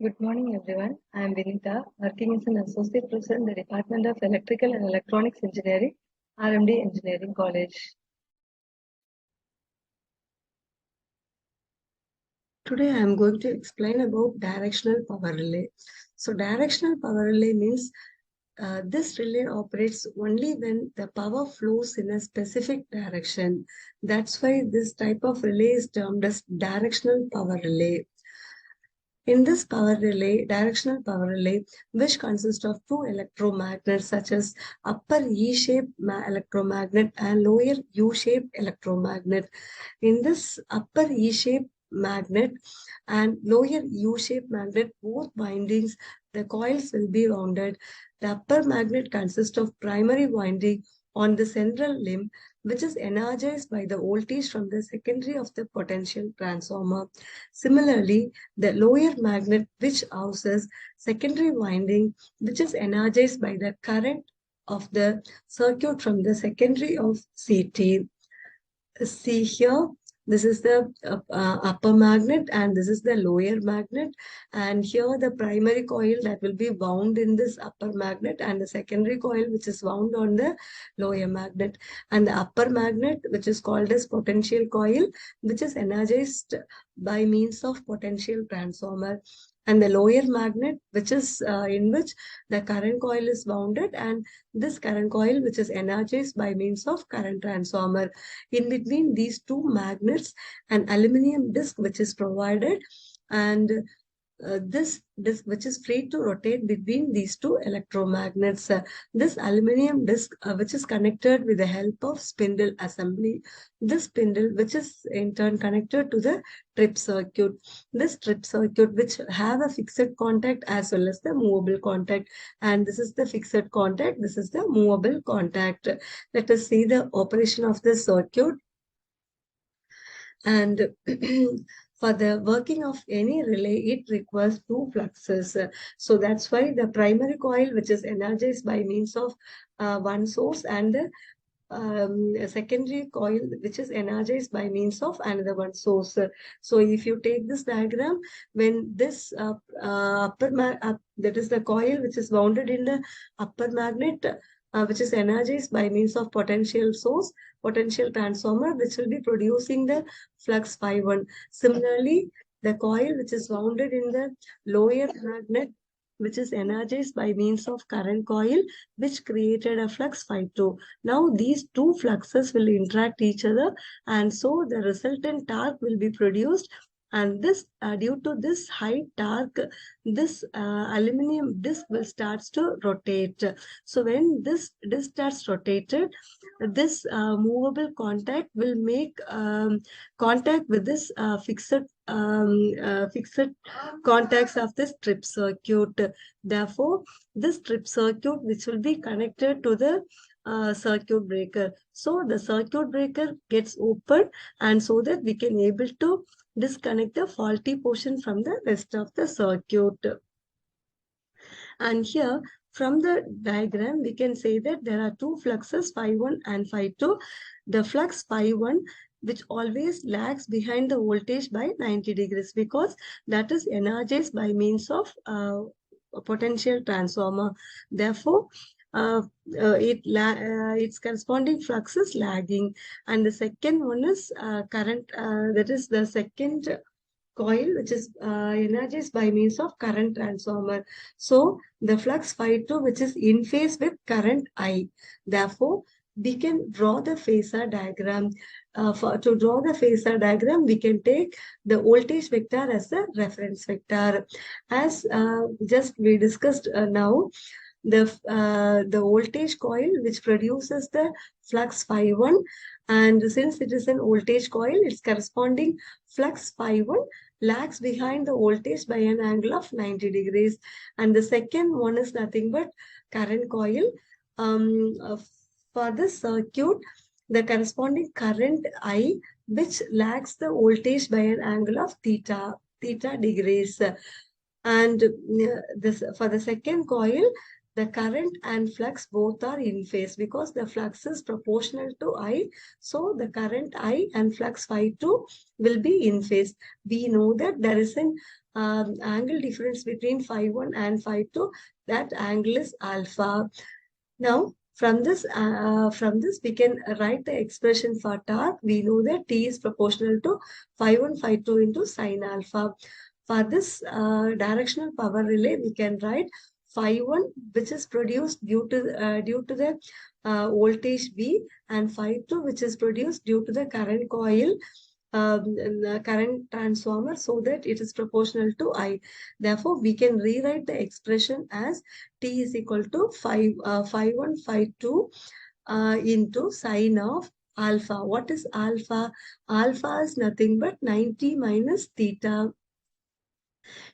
Good morning, everyone. I am Vinita, working as an associate professor in the Department of Electrical and Electronics Engineering, RMD Engineering College. Today I am going to explain about directional power relay. So directional power relay means this relay operates only when the power flows in a specific direction. That's why this type of relay is termed as directional power relay. In this power relay, directional power relay, which consists of two electromagnets such as upper E-shaped electromagnet and lower U-shaped electromagnet. In this upper E-shaped magnet and lower U-shaped magnet, both windings, the coils will be wounded. The upper magnet consists of primary winding on the central limb, which is energized by the voltage from the secondary of the potential transformer. Similarly, the lower magnet, which houses secondary winding, which is energized by the current of the circuit from the secondary of CT. See here, this is the upper magnet and this is the lower magnet, and here the primary coil that will be wound in this upper magnet and the secondary coil which is wound on the lower magnet, and the upper magnet which is called as potential coil, which is energized by means of potential transformer, and the lower magnet which is in which the current coil is wounded, and this current coil which is energized by means of current transformer. In between these two magnets, an aluminum disc which is provided, and this disc which is free to rotate between these two electromagnets. This aluminum disc which is connected with the help of spindle assembly. This spindle which is in turn connected to the trip circuit. This trip circuit which have a fixed contact as well as the movable contact, and this is the fixed contact, this is the movable contact. Let us see the operation of the circuit. And for the working of any relay, it requires two fluxes. So that's why the primary coil, which is energized by means of one source, and the a secondary coil which is energized by means of another one source. So if you take this diagram, when this that is the coil which is wounded in the upper magnet, which is energized by means of potential source, potential transformer, which will be producing the flux phi1. Similarly, the coil which is wounded in the lower magnet, which is energized by means of current coil, which created a flux phi2. Now these two fluxes will interact each other, and so the resultant torque will be produced, and this due to this high torque, this aluminum disc will starts to rotate. So when this disc starts rotated, this movable contact will make contact with this fixed contacts of the strip circuit. Therefore, this strip circuit which will be connected to the circuit breaker. So the circuit breaker gets open, and so that we can able to disconnect the faulty portion from the rest of the circuit. And here from the diagram, we can say that there are two fluxes, phi1 and phi2. The flux phi1, which always lags behind the voltage by 90 degrees, because that is energized by means of a potential transformer. Therefore, its corresponding flux is lagging. And the second one is current, that is the second coil which is energized by means of current transformer. So the flux phi2 which is in phase with current I. Therefore, we can draw the phasor diagram. To draw the phasor diagram, we can take the voltage vector as a reference vector. As just we discussed now, the voltage coil which produces the flux phi1, and since it is an voltage coil, its corresponding flux phi1 lags behind the voltage by an angle of 90 degrees. And the second one is nothing but current coil. For this circuit, the corresponding current I, which lags the voltage by an angle of theta degrees. And this for the second coil, the current and flux both are in phase because the flux is proportional to I. So the current I and flux phi2 will be in phase. We know that there is an angle difference between phi1 and phi2. That angle is alpha. Now, from this we can write the expression for torque. We know that T is proportional to phi1, phi2 into sine alpha. For this directional power relay, we can write phi1, which is produced due to the voltage V, and phi2, which is produced due to the current coil, the current transformer, so that it is proportional to I. Therefore, we can rewrite the expression as T is equal to phi 1, phi 2 into sine of alpha. What is alpha? Alpha is nothing but 90 minus theta.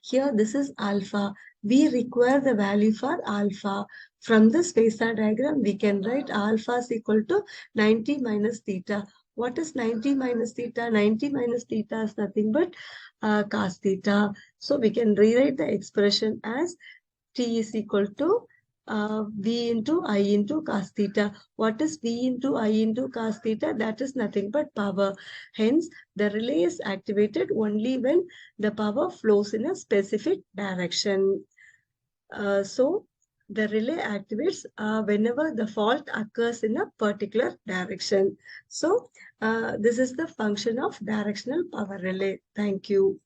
Here, this is alpha. We require the value for alpha. From this phasor diagram, we can write alpha is equal to 90 minus theta. What is 90 minus theta? 90 minus theta is nothing but cos theta. So we can rewrite the expression as T is equal to V into I into cos theta. What is V into I into cos theta? That is nothing but power. Hence, the relay is activated only when the power flows in a specific direction. So, the relay activates whenever the fault occurs in a particular direction. So, this is the function of directional power relay. Thank you.